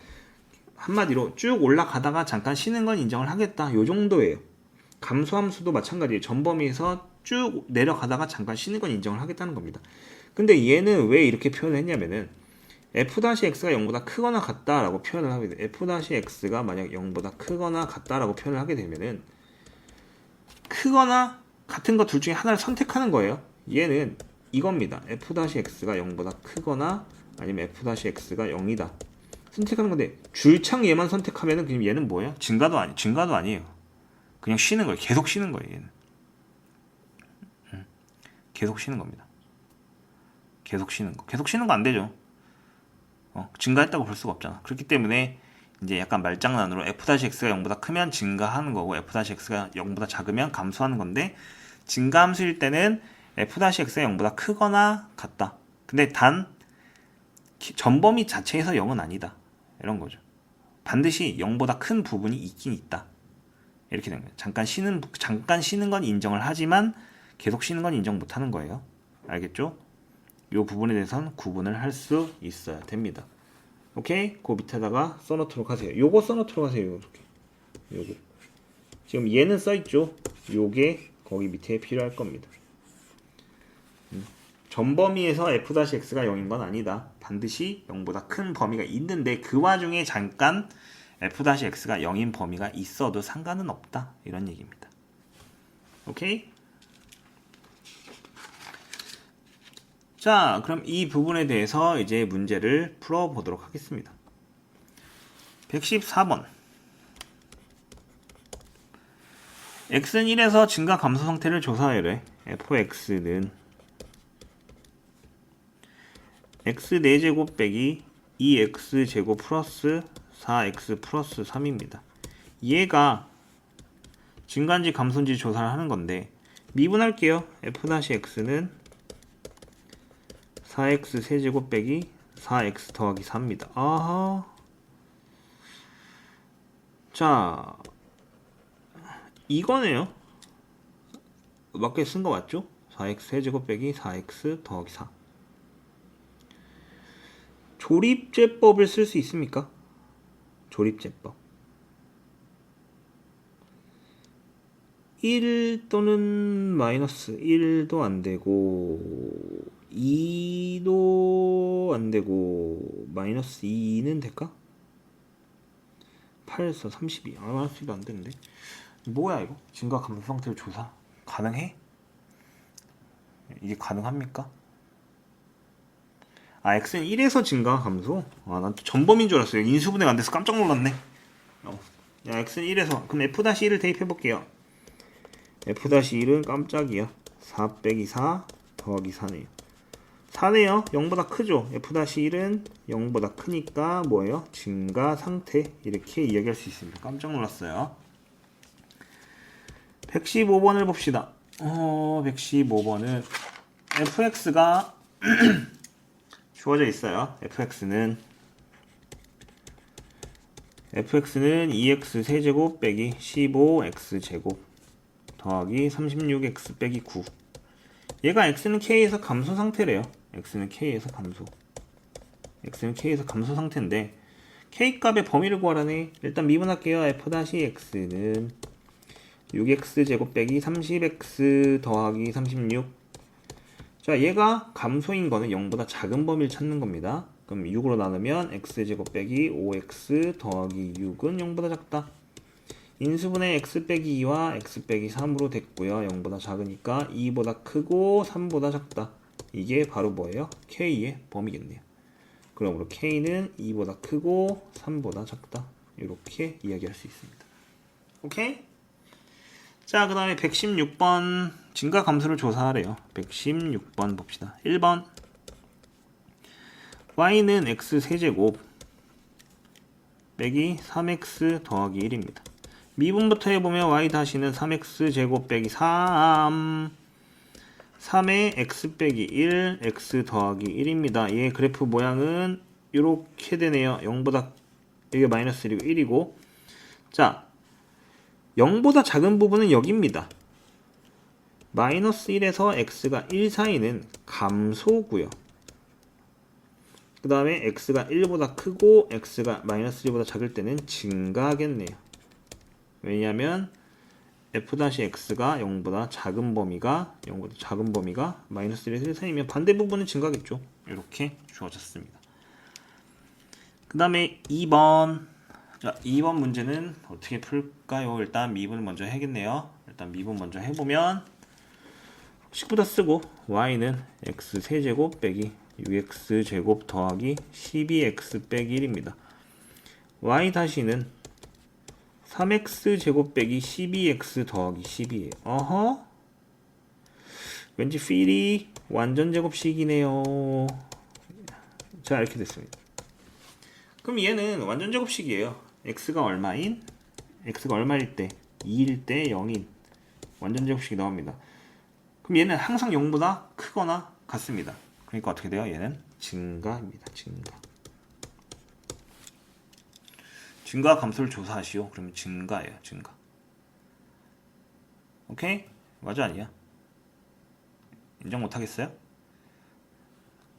한마디로 쭉 올라가다가 잠깐 쉬는 건 인정을 하겠다. 요 정도예요. 감소함수도 마찬가지예요. 전 범위에서 쭉 내려가다가 잠깐 쉬는 건 인정을 하겠다는 겁니다. 근데 얘는 왜 이렇게 표현을 했냐면은 f-x가 0보다 크거나 같다라고 표현을 하게 돼. f-x가 만약 0보다 크거나 같다라고 표현을 하게 되면은 크거나 같은 거 둘 중에 하나를 선택하는 거예요. 얘는 이겁니다. f-x가 0보다 크거나 아니면 f-x가 0이다. 선택하는 건데 줄창 얘만 선택하면은 그럼 얘는 뭐예요? 증가도 아니에요. 그냥 쉬는 거예요. 계속 쉬는 거예요. 얘는 계속 쉬는 겁니다. 계속 쉬는 거 안 되죠. 증가했다고 볼 수가 없잖아. 그렇기 때문에 이제 약간 말장난으로 f-x가 0보다 크면 증가하는 거고 f-x가 0보다 작으면 감소하는 건데 증가함수일 때는 f-x가 0보다 크거나 같다. 근데 단 전범위 자체에서 0은 아니다. 이런 거죠. 반드시 0보다 큰 부분이 있긴 있다. 이렇게 된 거예요. 잠깐 쉬는 건 인정을 하지만 계속 쉬는 건 인정 못 하는 거예요. 알겠죠? 이 부분에 대해서는 구분을 할 수 있어야 됩니다. 오케이? 그 밑에다가 써놓도록 하세요. 요거 써놓도록 하세요. 이렇게. 요거. 지금 얘는 써있죠? 요게 거기 밑에 필요할 겁니다. 전 범위에서 f-x가 0인 건 아니다. 반드시 0보다 큰 범위가 있는데 그 와중에 잠깐 f-x가 0인 범위가 있어도 상관은 없다. 이런 얘기입니다. 오케이? 자, 그럼 이 부분에 대해서 이제 문제를 풀어보도록 하겠습니다. 114번. x는 1에서 증가 감소 상태를 조사하래. fx는 x 4제곱 빼기 2x제곱 플러스 4x 플러스 3입니다. 얘가 증가인지 감소인지 조사를 하는 건데 미분할게요. f-x는 4x 세제곱 빼기 4x 더하기 4입니다. 아하. 자, 이거네요. 맞게 쓴 거 맞죠? 4x 세제곱 빼기 4x 더하기 4. 조립제법을 쓸 수 있습니까? 조립제법. 1 또는 마이너스 1도 안되고 2도 안되고 마이너스 2는 될까? 8에서 32. 마이너스 2도 안되는데 뭐야 이거? 증가 감소 상태를 조사 가능해? 이게 가능합니까? 아, x는 1에서 증가 감소? 아, 난 또 전범인 줄 알았어요. 인수분해가 안 돼서 깜짝 놀랐네. 야, x는 1에서. 그럼 f-1을 대입해 볼게요. f-1은 깜짝이야. 4 빼기 4 더하기 4네요. 4네요. 0보다 크죠? f-1은 0보다 크니까 뭐예요? 증가 상태. 이렇게 이야기할 수 있습니다. 깜짝 놀랐어요. 115번을 봅시다. 115번은 fx가 주어져 있어요. fx는 2x 세제곱 빼기 15x 제곱 더하기 36x 빼기 9. 얘가 x는 k에서 감소 상태래요. x는 k에서 감소. x는 k에서 감소 상태인데 k 값의 범위를 구하라네. 일단 미분할게요. f-x는 6x 제곱 빼기 30x 더하기 36. 자, 얘가 감소인 거는 0보다 작은 범위를 찾는 겁니다. 그럼 6으로 나누면 x제곱 빼기 5x 더하기 6은 0보다 작다. 인수분해 x 빼기 2와 x 빼기 3으로 됐고요. 0보다 작으니까 2보다 크고 3보다 작다. 이게 바로 뭐예요? k의 범위겠네요. 그러므로 k는 2보다 크고 3보다 작다. 이렇게 이야기할 수 있습니다. 오케이? 자, 그 다음에 116번 증가 감소를 조사하래요. 116번 봅시다. 1번 y는 x 세제곱 빼기 3x 더하기 1입니다. 미분부터 해보면 y 다시는 3x 제곱 빼기 3 3에 x 빼기 1 x 더하기 1입니다. 얘 그래프 모양은 이렇게 되네요. 0보다 이게 마이너스 1이고 1이고. 자, 0보다 작은 부분은 여기입니다. 마이너스 1에서 x가 1 사이는 감소고요. 그 다음에 x가 1보다 크고 x가 마이너스 1보다 작을 때는 증가하겠네요. 왜냐하면 f-x가 0보다 작은 범위가 마이너스 1에서 1 사이면 반대 부분은 증가하겠죠. 이렇게 주어졌습니다. 그 다음에 2번. 자, 2번 문제는 어떻게 풀까요? 일단 미분을 먼저 해야겠네요. 일단 미분 먼저 해보면 식보다 쓰고 y는 x 세제곱 빼기 6x 제곱 더하기 12x 빼기 1입니다. y 다시는 3x 제곱 빼기 12x 더하기 12에요. 어허? 왠지 필이 완전 제곱식이네요. 자, 이렇게 됐습니다. 그럼 얘는 완전 제곱식이에요. x가 얼마일 때 2일 때 0인 완전 제곱식이 나옵니다. 그럼 얘는 항상 0보다 크거나 같습니다. 그러니까 어떻게 돼요? 얘는 증가입니다. 증가 감소를 조사하시오. 그러면 증가예요. 증가. 오케이? 맞아 아니야? 인정 못하겠어요?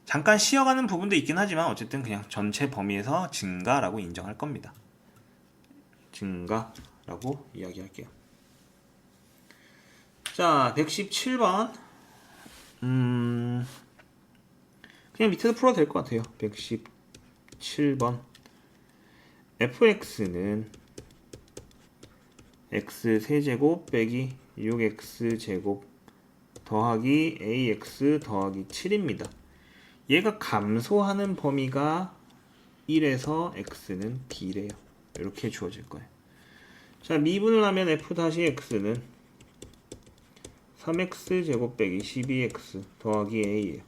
잠깐 쉬어가는 부분도 있긴 하지만 어쨌든 그냥 전체 범위에서 증가라고 인정할 겁니다. 증가라고 이야기할게요. 자, 117번. 그냥 밑에서 풀어도 될 것 같아요. 117번. fx는 x 세제곱 빼기 6x 제곱 더하기 ax 더하기 7입니다. 얘가 감소하는 범위가 1에서 x는 b래요. 이렇게 주어질 거예요. 자, 미분을 하면 f-x는 3x 제곱 빼기 12x 더하기 a예요.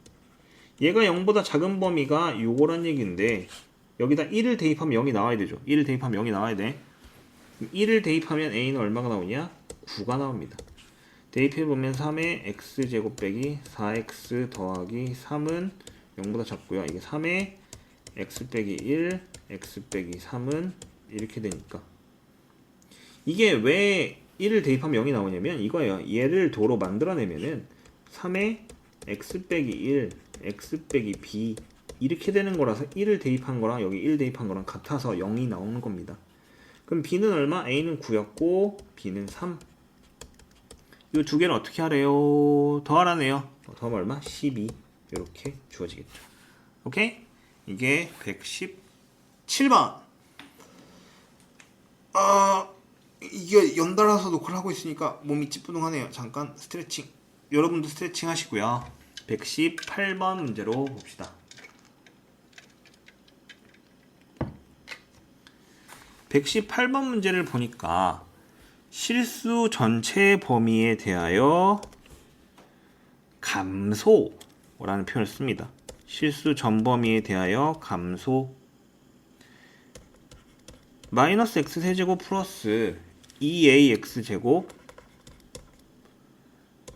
얘가 0보다 작은 범위가 요거란 얘기인데 여기다 1을 대입하면 0이 나와야 되죠. 1을 대입하면 0이 나와야 돼. 1을 대입하면 a는 얼마가 나오냐? 9가 나옵니다. 대입해보면 3의 x제곱 빼기 4x 더하기 3은 0보다 작고요. 이게 3의 x 빼기 1, x 빼기 3은 이렇게 되니까 이게 왜 1을 대입하면 0이 나오냐면 이거예요. 얘를 도로 만들어내면은 3의 x 빼기 1, x 빼기 b 이렇게 되는 거라서 1을 대입한 거랑 여기 1 대입한 거랑 같아서 0이 나오는 겁니다. 그럼 b는 얼마? a는 9였고 b는 3. 이 두 개를 어떻게 하래요? 더하라네요. 더하면 얼마? 12. 이렇게 주어지겠죠. 오케이? 이게 117번. 이게 연달아서 녹화를 하고 있으니까 몸이 찌뿌둥하네요. 잠깐 스트레칭. 여러분도 스트레칭 하시고요. 118번 문제로 봅시다. 118번 문제를 보니까 실수 전체 범위에 대하여 감소라는 표현을 씁니다. 실수 전 범위에 대하여 감소 마이너스 x세제곱 플러스 2ax제곱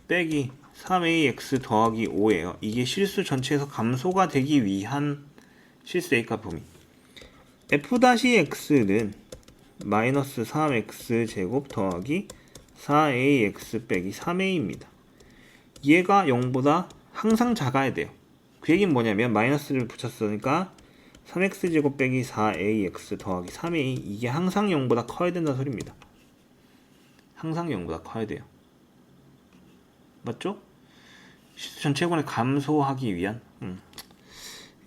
빼기 3ax 더하기 5예요. 이게 실수 전체에서 감소가 되기 위한 실수 a값 범위. f-x는 마이너스 3x제곱 더하기 4ax 빼기 3a입니다. 얘가 0보다 항상 작아야 돼요. 그 얘기는 뭐냐면 마이너스를 붙였으니까 3x제곱 빼기 4ax 더하기 3a 이게 항상 0보다 커야 된다는 소리입니다. 항상 0보다 커야 돼요. 맞죠? 실수 전체분을 감소하기 위한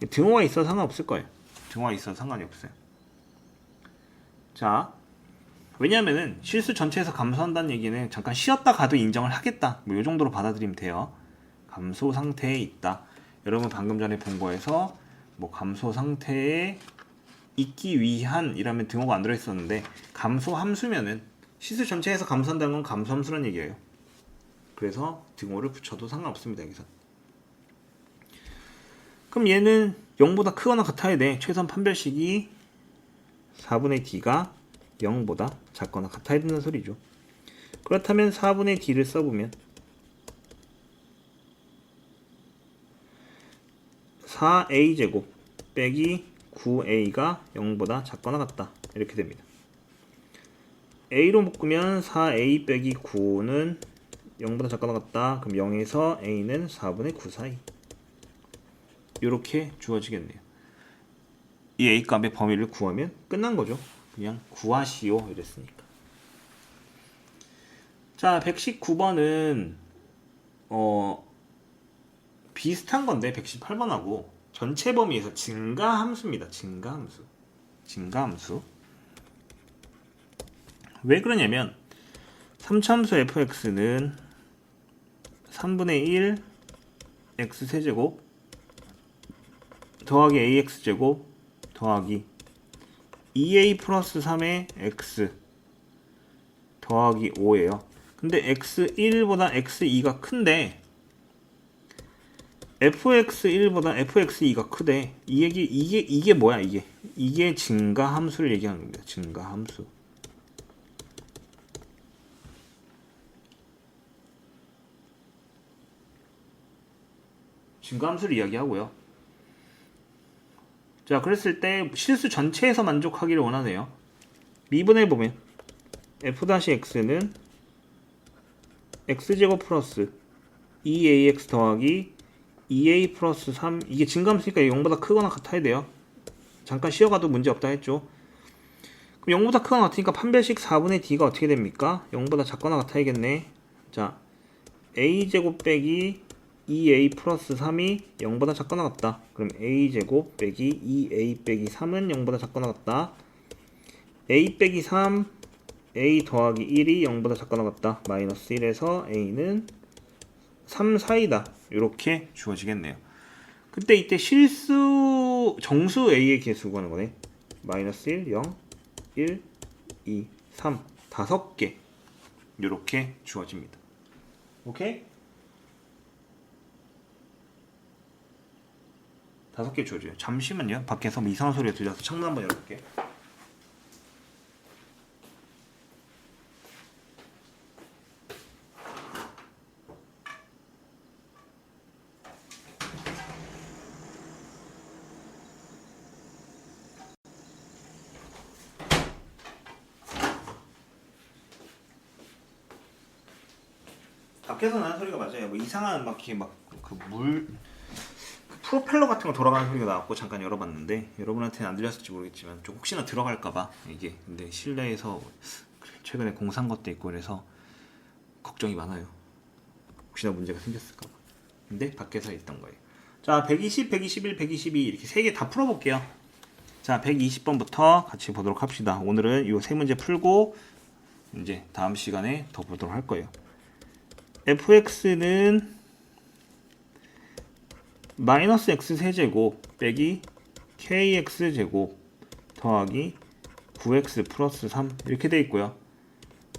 등호가 있어서 상관없을 거예요. 등호가 있어서 상관이 없어요. 자, 왜냐면은 실수 전체에서 감소한다는 얘기는 잠깐 쉬었다 가도 인정을 하겠다. 뭐 이 정도로 받아들이면 돼요. 감소 상태에 있다. 여러분 방금 전에 본 거에서 뭐 감소 상태에 있기 위한 이라면 등호가 안 들어있었는데 감소 함수면은 실수 전체에서 감소한다는 건 감소 함수란 얘기예요. 그래서 등호를 붙여도 상관없습니다. 여기서. 그럼 얘는 0보다 크거나 같아야 돼. 최소한 판별식이 4분의 d가 0보다 작거나 같아야 된다는 소리죠. 그렇다면 4분의 d를 써보면 4a제곱 빼기 9a가 0보다 작거나 같다. 이렇게 됩니다. a로 묶으면 4a 빼기 9는 0보다 작거나 같다. 그럼 0에서 a는 4분의 9 사이. 이렇게 주어지겠네요. 이 a 값의 범위를 구하면 끝난 거죠. 그냥 구하시오 이랬으니까. 자, 119번은 비슷한 건데 118번하고 전체 범위에서 증가함수입니다. 증가함수. 왜 그러냐면 3차함수 fx는 3분의 1 x세제곱 더하기 ax제곱 더하기 2a 플러스 3의 x 더하기 5예요. 근데 x1보다 x2가 큰데 fx1보다 fx2가 크대. 이게 뭐야 이게? 이게 증가함수를 얘기하는 겁니다. 증가함수. 증가함수를 이야기하고요. 자, 그랬을 때 실수 전체에서 만족하기를 원하네요. 미분해 보면 f-x는 x제곱 플러스 2ax 더하기 2a 플러스 3 이게 증가함수니까 0보다 크거나 같아야 돼요. 잠깐 쉬어가도 문제 없다 했죠. 그럼 0보다 크거나 같으니까 판별식 4분의 d가 어떻게 됩니까? 0보다 작거나 같아야겠네. 자, a제곱 빼기 2a 플러스 3이 0보다 작거나 같다. 그럼 a제곱 빼기 2a 빼기 3은 0보다 작거나 같다. a 빼기 3 a 더하기 1이 0보다 작거나 같다. 마이너스 1에서 a는 3 사이다. 이렇게 주어지겠네요. 그때 이때 실수 정수 a의 개수 구하는 거네. 마이너스 1, 0, 1, 2, 3 5개 이렇게 주어집니다. 오케이? 5개 주어져요. 잠시만요. 밖에서 뭐 이상한 소리가 들려서 창문 한번 열어볼게요. 밖에서 나는 소리가 맞아요. 뭐 이상한 막 이렇게 막 그 물 프로펠러 같은 거 돌아가는 소리가 나왔고 잠깐 열어봤는데 여러분한테는 안 들렸을지 모르겠지만 좀 혹시나 들어갈까봐 이게. 근데 실내에서 최근에 공사한 것도 있고 그래서 걱정이 많아요. 혹시나 문제가 생겼을까봐. 근데 밖에서 있던 거예요. 자, 120, 121, 122 이렇게 3개 다 풀어볼게요. 자, 120번부터 같이 보도록 합시다. 오늘은 이 세 문제 풀고 이제 다음 시간에 더 보도록 할 거예요. fx는 마이너스 x 세제곱 빼기 kx 제곱 더하기 9x 플러스 3 이렇게 돼 있고요.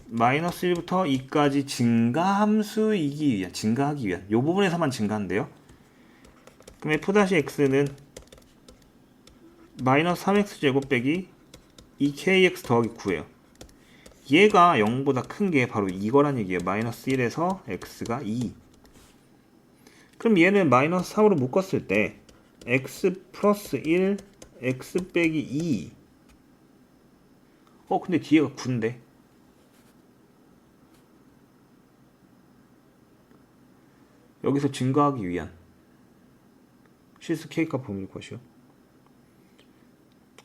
마이너스 1부터 2까지 증가함수이기 위한, 증가하기 위한 이 부분에서만 증가한대요. 그럼 f-x는 마이너스 3x 제곱 빼기 2kx 더하기 9예요. 얘가 0보다 큰 게 바로 이거란 얘기예요. 마이너스 1에서 x가 2. 그럼 얘는 마이너스 3으로 묶었을 때 x 플러스 1, x 빼기 2. 근데 뒤에가 9인데. 여기서 증가하기 위한 실수 k값 범위일 것이요.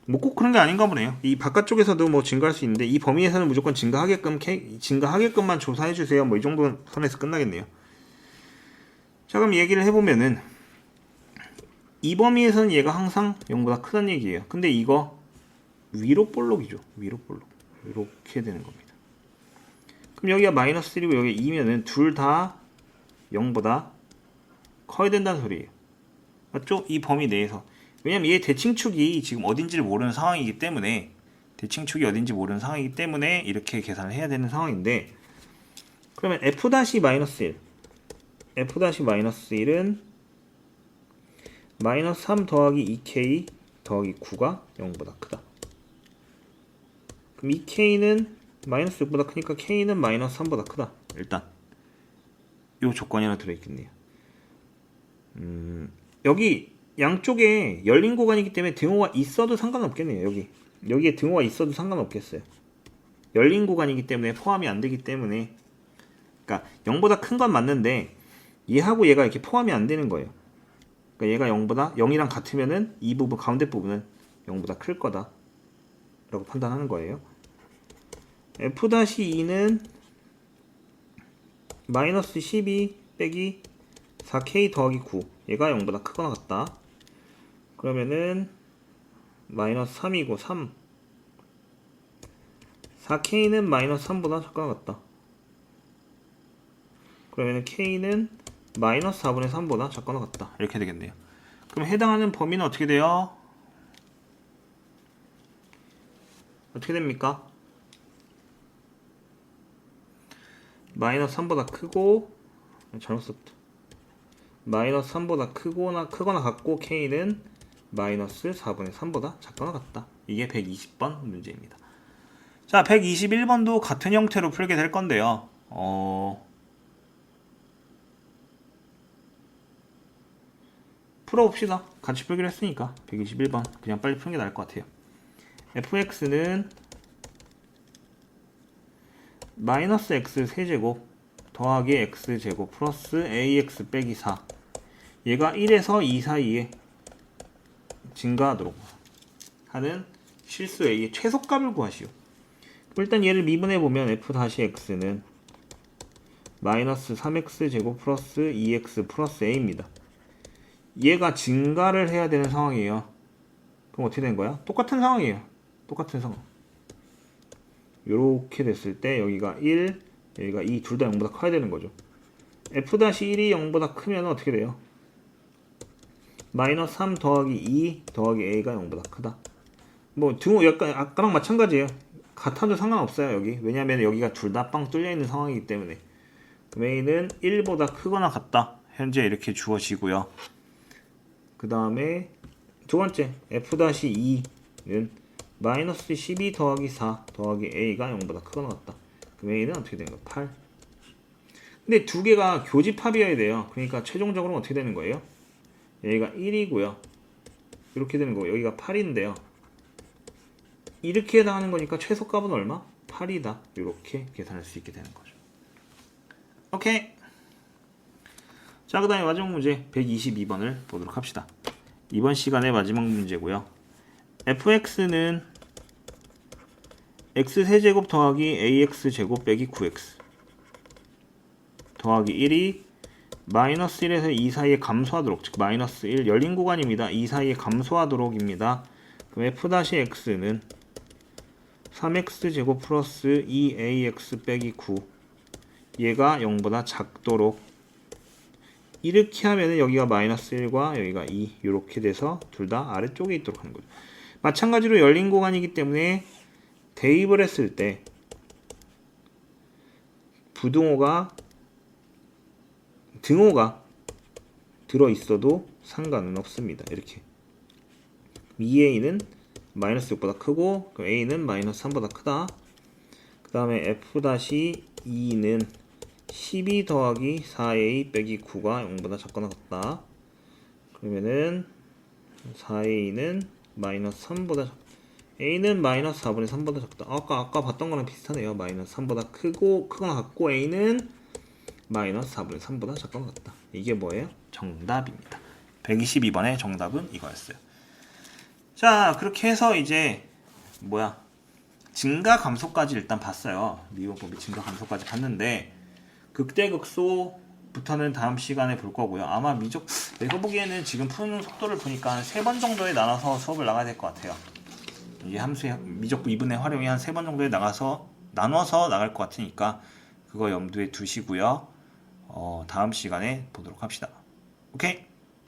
뭐 꼭 그런 게 아닌가 보네요. 이 바깥쪽에서도 뭐 증가할 수 있는데 이 범위에서는 무조건 증가하게끔만 조사해 주세요. 뭐 이 정도 선에서 끝나겠네요. 자, 그럼 얘기를 해보면은 이 범위에서는 얘가 항상 0보다 크다는 얘기예요. 근데 이거 위로 볼록이죠. 위로 볼록. 이렇게 되는 겁니다. 그럼 여기가 마이너스 1이고 여기 2면은 둘 다 0보다 커야 된다는 소리예요. 맞죠? 이 범위 내에서. 왜냐면 얘 대칭축이 지금 어딘지를 모르는 상황이기 때문에 이렇게 계산을 해야 되는 상황인데, 그러면 f-1 f-1은 마이너스 3 더하기 2k 더하기 9가 0보다 크다. 그럼 2k는 마이너스 6보다 크니까 k는 마이너스 3보다 크다. 일단 요 조건이 하나 들어있겠네요. 여기 양쪽에 열린 구간이기 때문에 등호가 있어도 상관없겠네요. 여기에 등호가 있어도 상관없겠어요. 열린 구간이기 때문에 포함이 안 되기 때문에, 그러니까 0보다 큰 건 맞는데 얘하고 얘가 이렇게 포함이 안 되는 거예요. 그러니까 얘가 0이랑 같으면은 이 부분 가운데 부분은 0보다 클 거다 라고 판단하는 거예요. f-2는 마이너스 12 빼기 4k 더하기 9 얘가 0보다 크거나 같다. 그러면은 마이너스 3이고 3 4k는 마이너스 3보다 작거나 같다. 그러면은 k는 마이너스 4분의 3보다 작거나 같다. 이렇게 되겠네요. 그럼 해당하는 범위는 어떻게 돼요? 어떻게 됩니까? 마이너스 3보다 크고, 잘못 썼다. 마이너스 3보다 크거나 같고 k는 마이너스 4분의 3보다 작거나 같다. 이게 120번 문제입니다. 자, 121번도 같은 형태로 풀게 될 건데요. 풀어봅시다. 같이 풀기로 했으니까 121번 그냥 빨리 푸는 게 나을 것 같아요. fx는 마이너스 x 세제곱 더하기 x제곱 플러스 ax 빼기 4 얘가 1에서 2 사이에 증가하도록 하는 실수 a의 최소값을 구하시오. 일단 얘를 미분해보면 f-x는 마이너스 3x제곱 플러스 2x 플러스 a입니다. 얘가 증가를 해야 되는 상황이에요. 그럼 어떻게 된 거야? 똑같은 상황이에요. 똑같은 상황. 요렇게 됐을 때 여기가 1, 여기가 2 둘 다 0보다 커야 되는 거죠. f-1이 0보다 크면 어떻게 돼요? 마이너스 3 더하기 2 더하기 a가 0보다 크다. 뭐 등호 약간 아까랑 마찬가지예요. 같아도 상관없어요. 여기. 왜냐면 여기가 둘 다 빵 뚫려 있는 상황이기 때문에. 그럼 a는 1보다 크거나 같다. 현재 이렇게 주어지고요. 그 다음에 두 번째 f-2는 마이너스 12 더하기 4 더하기 a가 0보다 크거나 같다. 그럼 a는 어떻게 되는 거야? 8. 근데 두 개가 교집합이어야 돼요. 그러니까 최종적으로 어떻게 되는 거예요? 여기가 1이고요. 이렇게 되는 거고 여기가 8인데요. 이렇게 해당하는 거니까 최소값은 얼마? 8이다. 이렇게 계산할 수 있게 되는 거죠. 오케이. 자, 그 다음에 마지막 문제 122번을 보도록 합시다. 이번 시간의 마지막 문제고요. fx는 x세제곱 더하기 ax제곱 빼기 9x 더하기 1이 마이너스 1에서 2 사이에 감소하도록, 즉 마이너스 1 열린 구간입니다. 2 사이에 감소하도록입니다. 그럼 f-x는 3x제곱 플러스 2ax 빼기 9 얘가 0보다 작도록 이렇게 하면은 여기가 마이너스 1과 여기가 2 이렇게 돼서 둘 다 아래쪽에 있도록 하는 거죠. 마찬가지로 열린 구간이기 때문에 대입을 했을 때 등호가 들어있어도 상관은 없습니다. 이렇게 2a는 마이너스 6보다 크고 그럼 a는 마이너스 3보다 크다. 그 다음에 f-2는 12 더하기 4a 빼기 9가 0보다 작거나 같다. 그러면은 4a는 마이너스 3보다 a는 마이너스 4분의 3보다 작다. 아까 봤던 거랑 비슷하네요. 마이너스 3보다 크거나 같고 a는 마이너스 4분의 3보다 작거나 같다. 이게 뭐예요? 정답입니다. 122번의 정답은 이거였어요. 자, 그렇게 해서 이제 증가 감소까지 일단 봤어요. 미분법이 증가 감소까지 봤는데 극대극소부터는 다음 시간에 볼 거고요. 아마 내가 보기에는 지금 푸는 속도를 보니까 한 3번 정도에 나눠서 수업을 나가야 될 것 같아요. 이게 함수의 미적분 2분의 활용이 한 3번 정도에 나눠서 나갈 것 같으니까 그거 염두에 두시고요. 다음 시간에 보도록 합시다. 오케이?